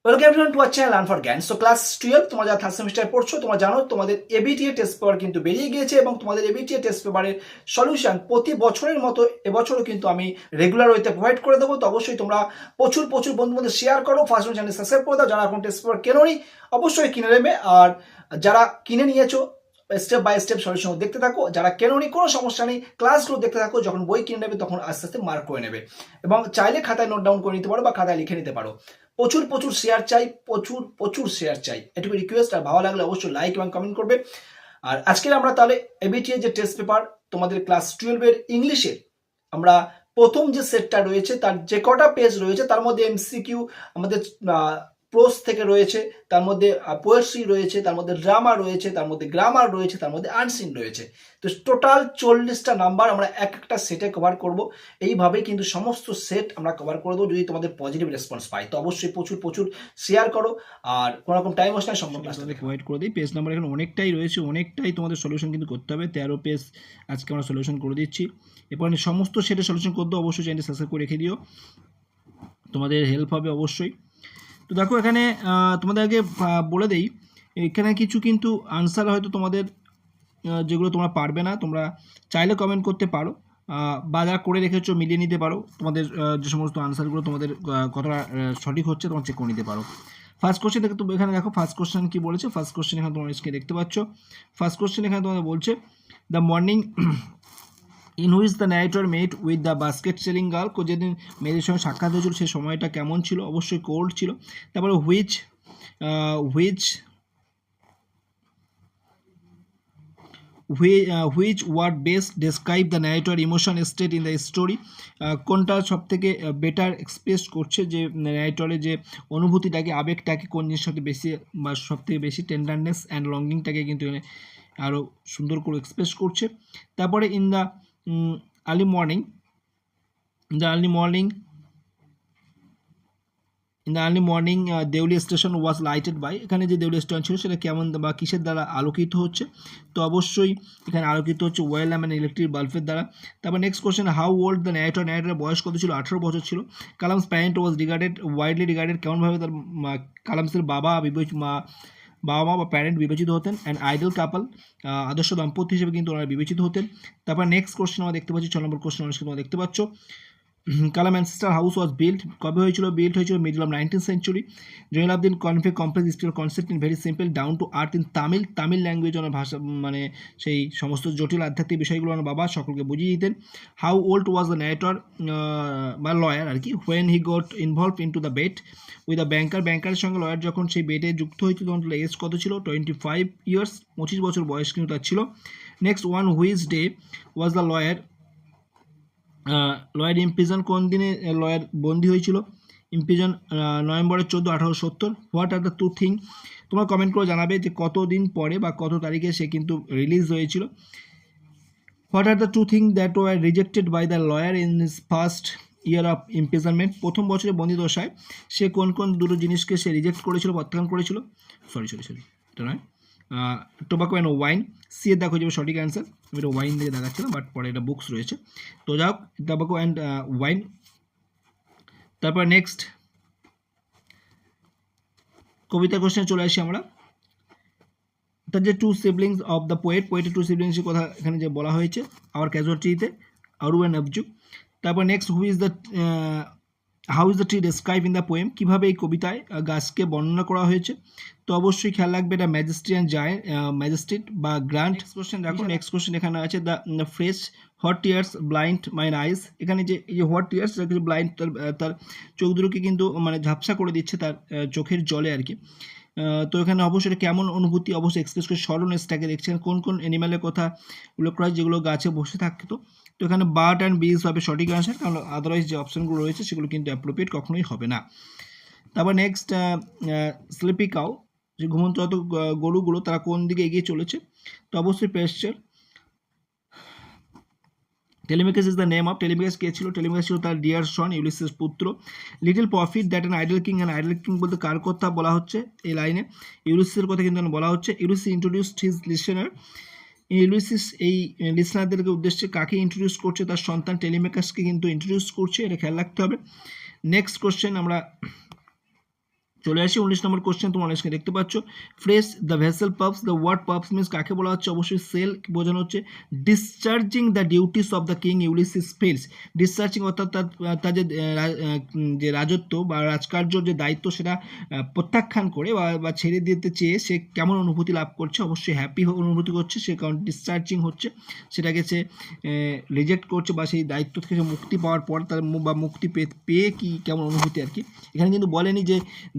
Welcome everyone to our channel learn for জ্ঞান। So class 12 তোমরা যারা থার্ড সেমিস্টারে পড়ছো তোমরা জানো তোমাদের এবিটিএ টেস্ট পেপার কিন্তু বেরিয়ে গিয়েছে এবং তোমাদের এবিটিএ টেস্ট পেপারের সলিউশন প্রতি বছরের মতো এবছরও কিন্তু আমি রেগুলার ওয়েতে প্রোভাইড করে দেবো। তো অবশ্যই তোমরা প্রচুর বন্ধুদের শেয়ার করো, ফার্স্ট চ্যানেল সাবস্ক্রাইব করে দাও। যারা এখন টেস্ট পেপার কেনোনি অবশ্যই কিনে নেবে, আর যারা কিনে নিয়েছো স্টেপ বাই স্টেপ সলিউশন দেখতে থাকো। যারা কেনোনি কোনো সমস্যা নেই, ক্লাসগুলো দেখতে থাকো। যখন বই কিনে নেবে তখন আস্তে আস্তে মার্ক করে নেবে এবং চাইলে খাতায় নোট ডাউন করে নিতে পারো বা খাতায় লিখে নিতে পারো। প্রচুর শেয়ার চাই, প্রচুর শেয়ার চাই, এটুকু রিকোয়েস্ট। আর ভালো লাগলে অবশ্যই লাইক এবং কমেন্ট করবে। আর আজকে আমরা তাহলে এবিটিএ যে টেস্ট পেপার তোমাদের ক্লাস 12-এর ইংলিশের আমরা প্রথম যে সেটটা রয়েছে তার যে কটা পেজ রয়েছে তার মধ্যে এমসিকিউ আমাদের প্রোস থেকে রয়েছে, তার মধ্যে পোয়েট্রি রয়েছে, তার মধ্যে ড্রামা রয়েছে, তার মধ্যে গ্রামার রয়েছে, তার মধ্যে আনসিন রয়েছে। তো টোটাল 40টা নাম্বার আমরা একটা সেটে কভার করব। এইভাবেই কিন্তু সমস্ত সেট আমরা কভার করে দেবো যদি তোমাদের পজিটিভ রেসপন্স পাই। তো অবশ্যই প্রচুর শেয়ার করো আর কোনো রকম টাইম ওয়েস্ট না, সম্ভব প্রোভাইড করে দিই। পেজ নাম্বার এখানে অনেকটাই রয়েছে, অনেকটাই তোমাদের সলিউশন কিন্তু করতে হবে। 13 পেজ আজকে আমরা সলিউশন করে দিচ্ছি। এরপর সমস্ত সেটে সলিউশন করতে অবশ্যই চ্যানেলটি সাবস্ক্রাইব করে রেখে দিও, তোমাদের হেল্প হবে অবশ্যই। তো দেখো এখানে তোমাদের আগে বলে দেই, এখানে কিছু কিন্তু আনসার হয়তো তোমাদের যেগুলো তোমরা পারবে না, তোমরা চাইলে কমেন্ট করতে পারো বা যারা করে রেখেছো মিলিয়ে নিতে পারো। তোমাদের যে সমস্ত আনসারগুলো তোমাদের কতটা সঠিক হচ্ছে তোমরা চেক করে নিতে পারো। ফার্স্ট কোশ্চেন দেখো, তো এখানে দেখো ফার্স্ট কোশ্চেন কি বলেছে। ফার্স্ট কোশ্চেন এখানে তোমরা স্ক্রিনে দেখতে পাচ্ছ। ফার্স্ট কোশ্চেন এখানে তোমাদের বলছে the morning in which the narrator mate with the basket selling girl. যেদিন মেয়েদের সঙ্গে সাক্ষাৎ হয়েছিল সেই সময়টা কেমন ছিল? অবশ্যই কোল্ড ছিল। তারপরে which which word best describe the narrator emotion state in the story. কোনটা সব থেকে বেটার এক্সপ্রেস করছে যে ন্যারেটরের যে অনুভূতিটাকে, আবেগটাকে কোন জিনিসের সাথে বেশি বা সব থেকে বেশি টেন্ডারনেস অ্যান্ড লঙ্গিংটাকে কিন্তু আরও সুন্দর করে এক্সপ্রেস করছে। তারপরে in the early morning Deoli station was lighted by. এখানে যে দেউলি স্টেশন ছিল সেটা কেমন বা কিসের দ্বারা আলোকিত হচ্ছে? তো অবশ্যই এখানে আলোকিত হচ্ছে ওয়েল ল্যাম্প অ্যান্ড ইলেকট্রিক বাল্বের দ্বারা। তারপর next question, how old the ন্যারেটরের বয়স কত ছিল? 18 বছর ছিল। Kalam's parent was widely regarded, কেমনভাবে তার কালামসের বাবা মা বা প্যারেন্ট বিবেচিত হতেন? অ্যান্ড আইডল কাপল, আদর্শ দম্পতি হিসেবে কিন্তু ওনারা বিবেচিত হতেন। তারপর নেক্সট কোশ্চেন আমরা দেখতে পাচ্ছি 6 নম্বর কোশ্চেন তোমরা দেখতে পাচ্ছ, Kalam ancestor house was build, কবে হয়েছিল? বিল্ড হয়েছিল middle of 19th century. Jainulabdeen convey complex spiritual concept in very simple down to earth in Tamil language. ওনার ভাষা মানে সেই সমস্ত জটিল আধ্যাত্মিক বিষয়গুলো ওনার বাবা সকলকে বুঝিয়ে দিতেন। How old was the narrator বা লয়ার আর কি when he got involve in to the bet with the ব্যাংকারের সঙ্গে লয়ার যখন সেই বেটে যুক্ত হয়েছিল তখন এজ কত ছিল? 25 ইয়ার্স, 25 বছর বয়স কিন্তু তার ছিল। Next one, which day was the lawyer imprison, কোন দিনে লয়ার বন্দী হয়েছিল? ইমপ্রিজন নভেম্বরের 14, 1870। What are the two thing, তোমরা কমেন্ট করে জানাবে যে কত দিন পরে বা কত তারিখে সে কিন্তু রিলিজ হয়েছিল। What are the two thing that were rejected by the lawyer in his first year of imprisonment. প্রথম বছরে বন্দি দশায় সে কোন দুটো জিনিসকে সে রিজেক্ট করেছিল, প্রত্যাখ্যান করেছিল? সরি এটা নয়, টোবাকো অ্যান্ড ওয়াইন। সি এর দেখো যাবে সঠিক অ্যান্সার। আমি এটা ওয়াইন দিয়ে দেখাচ্ছিলাম বাট পরে এটা বুকস রয়েছে। তো যাও টোবাকো অ্যান্ড ওয়াইন। তারপর নেক্সট কবিতা কোশ্চেনে চলে আসি আমরা। তার যে টু সিবলিংস অফ দ্য পোয়েটের টু সিবলিংসের কথা এখানে যে বলা হয়েছে আওয়ার ক্যাজুয়ালিটিতে, আরু অ্যান্ড আবজু। তারপর next how is the tree describe in the poem, কীভাবে এই কবিতায় গাছকে বর্ণনা করা হয়েছে? তো অবশ্যই খেয়াল রাখবে এটা ম্যাজিস্ট্রেট বা গ্রান্ট। কোশ্চেন দেখো, নেক্সট কোশ্চেন এখানে আছে the fresh what tears blind mine eyes. এখানে যে এই যে হোয়াট টিয়ার্স ব্লাইন্ড, তার চোখ দুটোকে কিন্তু মানে ঝাপসা করে দিচ্ছে তার চোখের জলে আর কি। তো এখানে অবশ্যই কেমন অনুভূতি অবশ্যই এক্সপ্রেস করে সরলনেসটাকে দেখছেন। কোন অ্যানিম্যালের কথা উল্লেখ করা হয় যেগুলো গাছে বসে থাকতো? তো এখানে বার্ড অ্যান্ড বিজ হবে সঠিক আনসার, কারণ আদারওয়াইজ যে অপশনগুলো রয়েছে সেগুলো কিন্তু অ্যাপ্রোপ্রিয়েট কখনোই হবে না। তারপর নেক্সট স্লিপি কাউ, যে ঘুমন্ত গরুগুলো তারা কোন দিকে এগিয়ে চলেছে? তো অবশ্যই pasture. Telemachus is the name of, Telemachus কে ছিল? টেলিমেকাস ছিল তার ডিয়ার সন ইউলিসিস পুত্র। Little prophet that an idol king, বলতে কার কথা বলা হচ্ছে এই লাইনে? ইউলিসিসের কথা কিন্তু বলা হচ্ছে। Ulysses introduced his listener, Ulysses এই লিসনারদেরকে উদ্দেশ্যে কাকে ইন্ট্রোডিউস করছে? তার সন্তান টেলিমেকাসকে কিন্তু ইন্ট্রোডিউস করছে, এটা খেয়াল রাখতে হবে। নেক্সট কোশ্চেন আমরা চলে আসি 19 নম্বর কোশ্চেন, তোমরা অনেক দেখতে পাচ্ছ fresh the vessel pumps, the word pumps means কাকে বলা হচ্ছে, অবশ্যই সেল বোঝানো হচ্ছে। Discharging the duties of the king Ulysses fails, discharging অর্থাৎ তার যে রাজত্ব বা রাজকার্যর যে দায়িত্ব সেটা প্রত্যাখ্যান করে বা ছেড়ে দিতে চেয়ে সে কেমন অনুভূতি লাভ করছে, অবশ্যই হ্যাপি অনুভূতি করছে সে, কারণ ডিসচার্জিং হচ্ছে, সেটাকে সে রিজেক্ট করছে বা সেই দায়িত্ব থেকে মুক্তি পাওয়ার পর তার বা মুক্তি পেয়ে কি কেমন অনুভূতি আর কি। এখানে কিন্তু বলেনি যে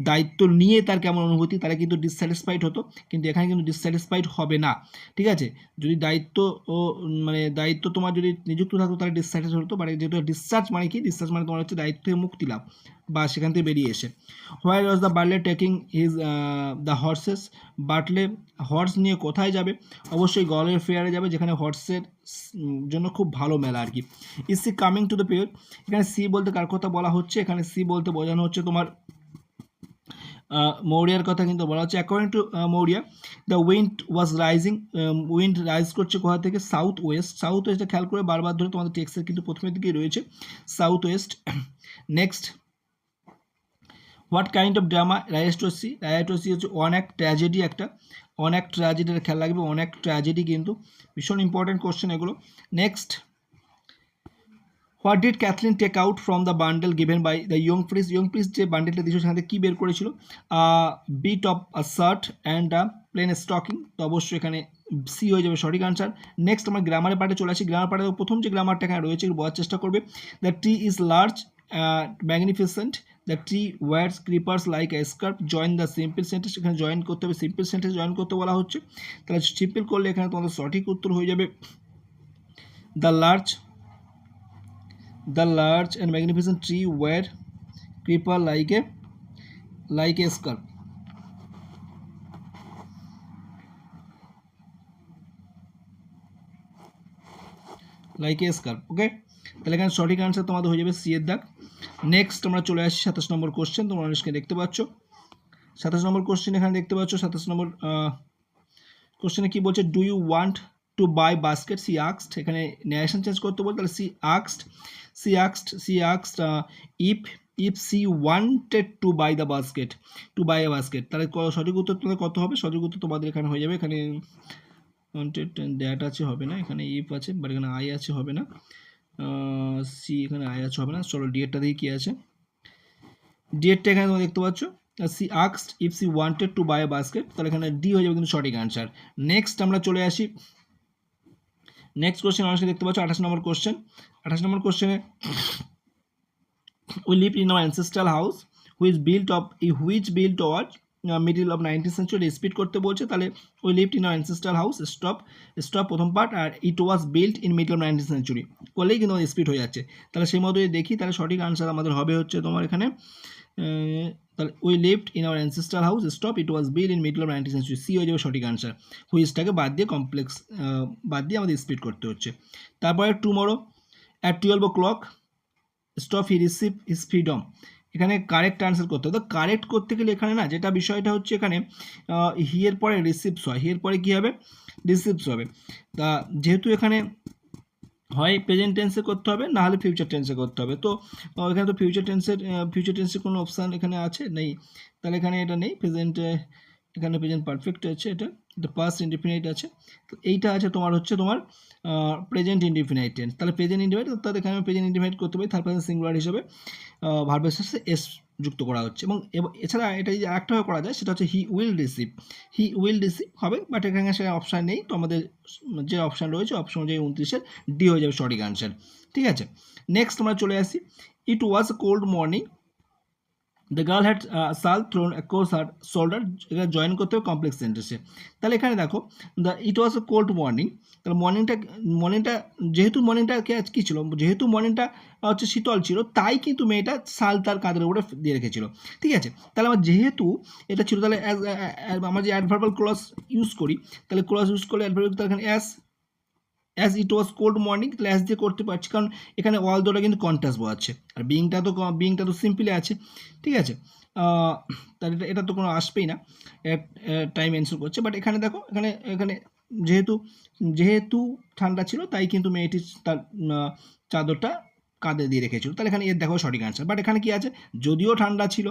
দায়িত্ব নিয়ে তার কেমন অনুভূতি, তারা কিন্তু ডিসস্যাটিসফাইড হতো, কিন্তু এখানে কিন্তু ডিসস্যাটিসফাইড হবে না, ঠিক আছে। যদি দায়িত্ব মানে দায়িত্ব তোমার যদি নিযুক্ত থাকতো তাহলে ডিসস্যাটিসফাইড হতো, মানে যেহেতু ডিসচার্জ মানে কি, ডিসচার্জ মানে তোমার হচ্ছে দায়িত্ব থেকে মুক্তি লাভ বা সেখান থেকে বেরিয়ে এসে। Where was the butler taking his the horses, butler horse নিয়ে কোথায় যাবে, অবশ্যই গলের ফেয়ারে যাবে যেখানে হর্সের জন্য খুব ভালো মেলা আর কি। Is she coming to the pure, এখানে সি বলতে কার কথা বলা হচ্ছে, এখানে সি বলতে বোঝানো হচ্ছে তোমার মৌরিয়ার কথা কিন্তু বলা হচ্ছে। According to Maurya the wind was rising, wind rise করছে কোথা থেকে, সাউথ ওয়েস্ট, সাউথ ওয়েস্টে খেয়াল করে বারবার ধরে তোমাদের টেক্সটের কিন্তু প্রথমের দিকেই রয়েছে south west. Next, what kind of drama riders to sea, riders to sea হচ্ছে অন অ্যাক্ট ট্র্যাজেডি, একটা অন অ্যাক্ট ট্র্যাজেডির খেয়াল লাগবে, অন অ্যাক্ট ট্র্যাজেডি কিন্তু ভীষণ ইম্পর্টেন্ট কোশ্চেন এগুলো। Next, what did Cathleen take out from the bundle given by the young priest, young priest যে বান্ডেলটা দিয়েছিল সেখান থেকে কী বের করেছিল, bit of a shirt and a plain stocking, তো অবশ্যই এখানে সি হয়ে যাবে সঠিক আনসার। নেক্সট আমরা গ্রামারের পার্টে চলে আসি, গ্রামার পার্টে প্রথম যে গ্রামারটা এখানে রয়েছে বোঝার চেষ্টা করবে। The tree is large magnificent, the tree wears creepers like a scarf, join the simple sentence, এখানে জয়েন করতে হবে, সিম্পল সেন্টেন্স জয়েন করতে বলা হচ্ছে, তাহলে সিম্পল করলে এখানে তোমাদের সঠিক উত্তর হয়ে যাবে the large and magnificent tree were creeper like a scarf, like a scarf, ওকে। তাহলে এখানে সঠিক আনসার তোমাদের হয়ে যাবে সি এর দাগ। নেক্সট আমরা চলে আসি 27 নম্বর কোশ্চেন, তোমরা অনেকে দেখতে পাচ্ছ 27 নম্বর কোশ্চেন, এখানে দেখতে পাচ্ছ 27 নম্বর কোশ্চেনে কি বলছে, do you want to buy basket, she আক্সড, এখানে ন্যারেশন চেঞ্জ করতে বল, তাহলে সি আক্সড if she wanted to buy the basket, to buy a basket, তাহলে সঠিক উত্তর তোমাদের কত হবে, সঠিক উত্তর তোমাদের এখানে হয়ে যাবে, এখানে ওয়ান্টেড দ্যাট আছে হবে না, এখানে ইফ আছে বাট এখানে আই আছে হবে না, সি এখানে আই আছে হবে না, চলো ডিএডটা দেখি কী আছে, ডিএডটা এখানে তোমরা দেখতে পাচ্ছ সি আক্সড if she wanted to buy a basket, তাহলে এখানে ডি হয়ে যাবে কিন্তু সঠিক আনসার। নেক্সট আমরা চলে আসি নেক্সট কোশ্চেন, অনেকে দেখতে পাচ্ছ 28 নম্বর কোশ্চেন। 28 নম্বর কোশ্চেনে we lived in our ancestral house which built towards middle of 19th century, speed করতে বলছে, তাহলে we lived in our ancestral house, stop প্রথম পার্ট, আর it was built in middle of 19th century করলেই কিন্তু আমাদের speed হয়ে যাচ্ছে, তাহলে সেই মতো দেখি, তাহলে সঠিক আনসার আমাদের হবে হচ্ছে তোমার এখানে, তাহলে we lived in our ancestral house, stop it was built in middle of 19th century, C হয়ে যাবে সঠিক আনসার, হুইচটাকে বাদ দিয়ে কমপ্লেক্স বাদ দিয়ে আমাদের স্পিড করতে হচ্ছে। তারপরে tomorrow at 12 o'clock stop he receive his freedom, এখানে কারেক্ট আনসার করতে হবে, তো কারেক্ট করতে গেলে এখানে না যেটা বিষয়টা হচ্ছে এখানে হিয়ের পরে রিসিভস হয়, হিয়ের পরে কী হবে, রিসিভস হবে, তা যেহেতু এখানে হয় প্রেজেন্ট টেন্সে করতে হবে না হলে ফিউচার টেন্সে করতে হবে, তো এখানে তো ফিউচার টেন্সের কোনো অপশান এখানে আছে নেই, তাহলে এখানে এটা নেই, এখানে প্রেজেন্ট পারফেক্ট আছে, এটা পাস্ট ইনডিফিনাইট আছে, তো এইটা আছে তোমার হচ্ছে তোমার প্রেজেন্ট ইনডিফিনাইট টেন্স, তাহলে প্রেজেন্ট ইনডিফিনাইট অর্থাৎ এখানে আমি প্রেজেন্ট ইনডিফিনাইট করতে পারি, থার্ড পারসন সিঙ্গুলার হিসেবে ভার্বের শেষে এস যুক্ত করা হচ্ছে, এবং এছাড়া এটা যদি আরেকটাভাবে করা যায় সেটা হচ্ছে হি উইল রিসিভ হবে, বাট এখানে সে অপশান নেই, তো আমাদের যে অপশান রয়েছে অপশন অনুযায়ী 29-এর ডি হয়ে যাবে সঠিক আনসার, ঠিক আছে। নেক্সট আমরা চলে আসি, it was cold morning, the girl had shawl thrown across her shoulder, এটা জয়েন করতে হবে কমপ্লেক্স সেন্টেন্সে, তাহলে এখানে দেখো ইট ওয়াজ এ কোল্ড মর্নিং, তাহলে মর্নিংটা যেহেতু মর্নিংটা কী ছিল, যেহেতু মর্নিংটা হচ্ছে শীতল ছিল, তাই কিন্তু মেয়েটা শাল তার কাঁধের উপরে দিয়ে রেখেছিল, ঠিক আছে। তাহলে আমার যেহেতু এটা ছিল, তাহলে আমরা যে অ্যাডভার্বাল ক্লজ ইউজ করি, তাহলে ক্লজ ইউজ করলে অ্যাডভার্বাল, তাহলে এখানে as it was cold morning, তাহলে অ্যাজ দিয়ে করতে পারছি, কারণ এখানে অল দোটা কিন্তু কন্ট্রাস্ট বোঝাচ্ছে, আর বিংটা তো সিম্পলি আছে, ঠিক আছে, তাহলে এটা তো কোনো আসবেই না, টাইম অ্যান্সার করছে, বাট এখানে দেখো এখানে যেহেতু ঠান্ডা ছিল তাই কিন্তু মেয়েটি তার চাদরটা কাঁধে দিয়ে রেখেছিল, তাহলে এখানে এর দেখো সঠিক আনসার, বাট এখানে কি আছে, যদিও ঠান্ডা ছিল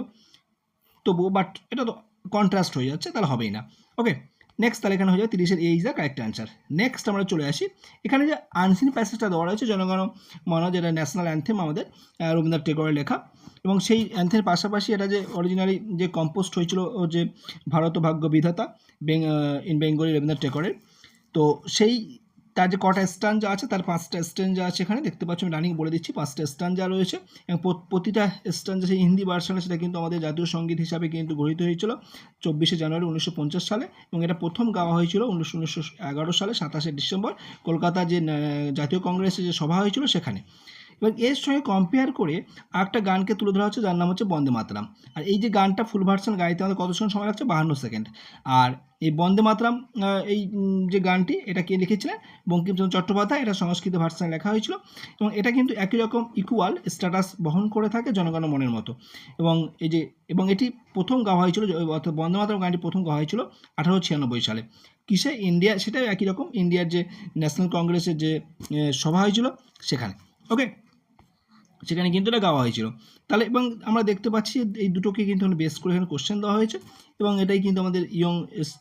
তবুও বাট এটা তো কন্ট্রাস্ট হয়ে যাচ্ছে, তাহলে হবেই না। ওকে, নেক্সট তাহলে এখানে হয়ে যাবে 30-এর A is the correct answer. Next আমরা চলে আসি, এখানে যে আনসিন প্যাসেজটা দেওয়া রয়েছে জনগণ মন, যেটা ন্যাশনাল অ্যান্থেম আমাদের রবীন্দ্রনাথ টেগোরের লেখা, এবং সেই অ্যান্থেমের পাশাপাশি এটা যে অরিজিনালি যে কম্পোস্ট হয়েছিল ও যে ভারত ভাগ্য বিধাতা ইন বেঙ্গলি রবীন্দ্রনাথ টেগোরের, তো সেই তার যে কটা স্ট্যাঞ্জা আছে তার 5টা স্ট্যাঞ্জা আছে এখানে দেখতে পাচ্ছ, আমি রানিং বলে দিচ্ছি, 5টা স্ট্যাঞ্জা রয়েছে এবং প্রতিটা স্ট্যাঞ্জা সেই হিন্দি ভার্সনে, সেটা কিন্তু আমাদের জাতীয় সঙ্গীত হিসাবে কিন্তু গৃহীত হয়েছিল 24শে জানুয়ারি 1950 সালে, এবং এটা প্রথম গাওয়া হয়েছিল 1911 সালে 27শে ডিসেম্বর কলকাতা যে জাতীয় কংগ্রেসের যে সভা হয়েছিল সেখানে। এবং এর সঙ্গে কম্পেয়ার করে আরেকটা গানকে তুলে ধরা হচ্ছে যার নাম হচ্ছে বন্দে মাতরম। আর এই যে গানটা ফুল ভার্সন গাইতে আমাদের কত সময় লাগছে, 52 সেকেন্ড। আর এই বন্দে মাতরম এই যে গানটি, এটা কে লিখেছিলেন, বঙ্কিমচন্দ্র চট্টোপাধ্যায়, এটা সংস্কৃত ভার্সনে লেখা হয়েছিল, এবং এটা কিন্তু একই রকম ইকুয়াল স্ট্যাটাস বহন করে থাকে জনগণ মনের মতো। এবং এই যে এটি প্রথম গাওয়া হয়েছিল, অর্থাৎ বন্দে মাতরম গানটি প্রথম গাওয়া হয়েছিল 1896 সালে। কিসে, ইন্ডিয়া, সেটাও একই রকম ইন্ডিয়ার যে ন্যাশনাল কংগ্রেসের যে সভা হয়েছিল সেখানে। ওকে, সেখানে কিন্তু এটা গাওয়া হয়েছিল। তাহলে এবং আমরা দেখতে পাচ্ছি এই দুটোকে কিন্তু বেস করে এখানে কোশ্চেন দেওয়া হয়েছে, এবং এটাই কিন্তু আমাদের ইয়ং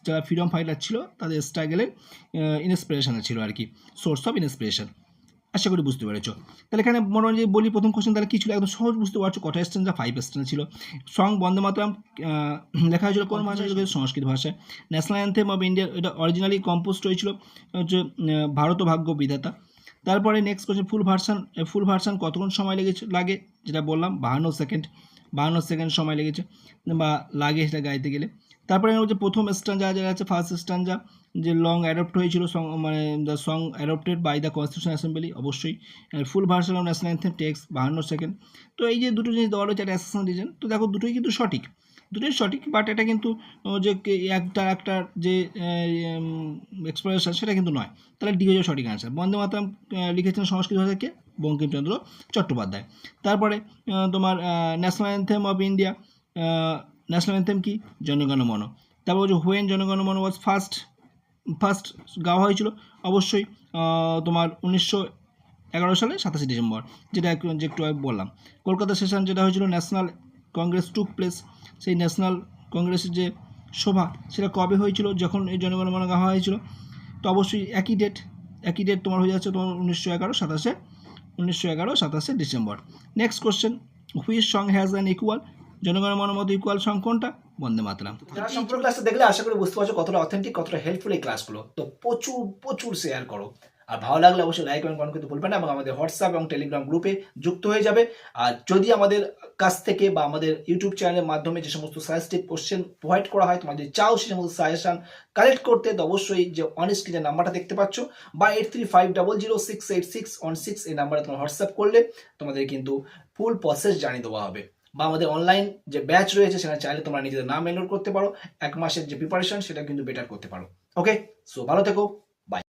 যারা ফ্রিডম ফাইটার ছিল তাদের স্ট্রাগলের ইন্সপিরেশন ছিল আর কি, সোর্স অফ ইন্সপিরেশন। আশা করি বুঝতে পেরেছো। তাহলে এখানে মনে হয় যে বলি প্রথম কোশ্চেন তাহলে কী ছিল, একদম সহজ বুঝতে পারছো, কটা স্ট্যান্ডা, 5 স্ট্যান্ডা ছিল। সং বন্দে মাতরম লেখা হয়েছিল কোন ভাষায়, সংস্কৃত ভাষায়। ন্যাশনাল অ্যান্থেম অফ ইন্ডিয়া, এটা অরিজিনালি কম্পোজড হয়েছিল হচ্ছে ভারত ভাগ্য বিধাতা। তারপরে নেক্সট কোশ্চেন, ফুল ভার্সন কতক্ষণ সময় লাগে, যেটা বললাম 52 সেকেন্ড সময় লেগেছে বা লাগে সেটা গাইতে গেলে। তারপরে হচ্ছে প্রথম স্ট্যাঞ্জা যেটা আছে, ফার্স্ট স্ট্যাঞ্জা, যে লং অ্যাডপ্ট হয়েছিল, মানে the song adopted by the constituent assembly, অবশ্যই। Full version of national anthem takes 52 second. তো এই যে দুটো জিনিস দেওয়া রয়েছে, একটা অ্যাসেশন রিজন, তো দেখো দুটোই কিন্তু সঠিক, বাট এটা কিন্তু যে একটার যে এক্সপ্রেশন সেটা কিন্তু নয়, তাহলে ডি হয়ে সঠিক অ্যান্সার। বন্দে মাতরম লিখেছেন সংস্কৃত ভাষাকে বঙ্কিমচন্দ্র চট্টোপাধ্যায়। তারপরে তোমার national anthem of India, national anthem কি, জনগণ মন। তারপর হচ্ছে হোয়েন জনগণ মন ওয়াজ ফার্স্ট গাওয়া হয়েছিল, অবশ্যই তোমার 1911 সালে 27শে ডিসেম্বর, যেটা একটু বললাম। কলকাতা সেশন যেটা হয়েছিল, ন্যাশনাল কংগ্রেস টুক প্লেস, সেই ন্যাশনাল কংগ্রেসের যে সভা সেটা কবে হয়েছিল, যখন এই জনগণ মন গাওয়া হয়েছিল, তো অবশ্যই একই ডেট তোমার হয়ে যাচ্ছে তোমার 1911 27শে December. Next question, which song has an equal, জনগণ মনের মতো ইকুয়াল সং কোনটা, বন্দে মাতরম। যারা সম্পূর্ণ ক্লাসটা দেখলে আশা করি বুঝতে পারছো কতটা অথেন্টিক, কতটা হেল্পফুল এই ক্লাসগুলো। তো প্রচুর শেয়ার করো, আর ভালো লাগলে অবশ্যই লাইক এবং কমেন্ট করতে ভুলবে না, এবং আমাদের হোয়াটসঅ্যাপ এবং টেলিগ্রাম গ্রুপে যুক্ত হয়ে যাবে। আর যদি আমাদের কাছ থেকে বা আমাদের ইউটিউব চ্যানেলের মাধ্যমে যে সমস্ত সাজেস্টিভ কোশ্চেন প্রোভাইড করা হয়, তোমাদের চাও সেই সমস্ত সাজেশন কালেক্ট করতে, তো অবশ্যই যে অন স্ক্রিনে নাম্বারটা দেখতে পাচ্ছ বা 8350068616 এই নাম্বারে তোমার হোয়াটসঅ্যাপ করলে তোমাদের কিন্তু ফুল প্রসেস জানিয়ে দেওয়া হবে। বা আমাদের অনলাইন যে ব্যাচ রয়েছে সেখানে চাইলে তোমরা নিজেদের নাম এনরোল করতে পারো, 1 মাসের যে প্রিপারেশন সেটা কিন্তু বেটার করতে পারো। ওকে, সো ভালো থেকো।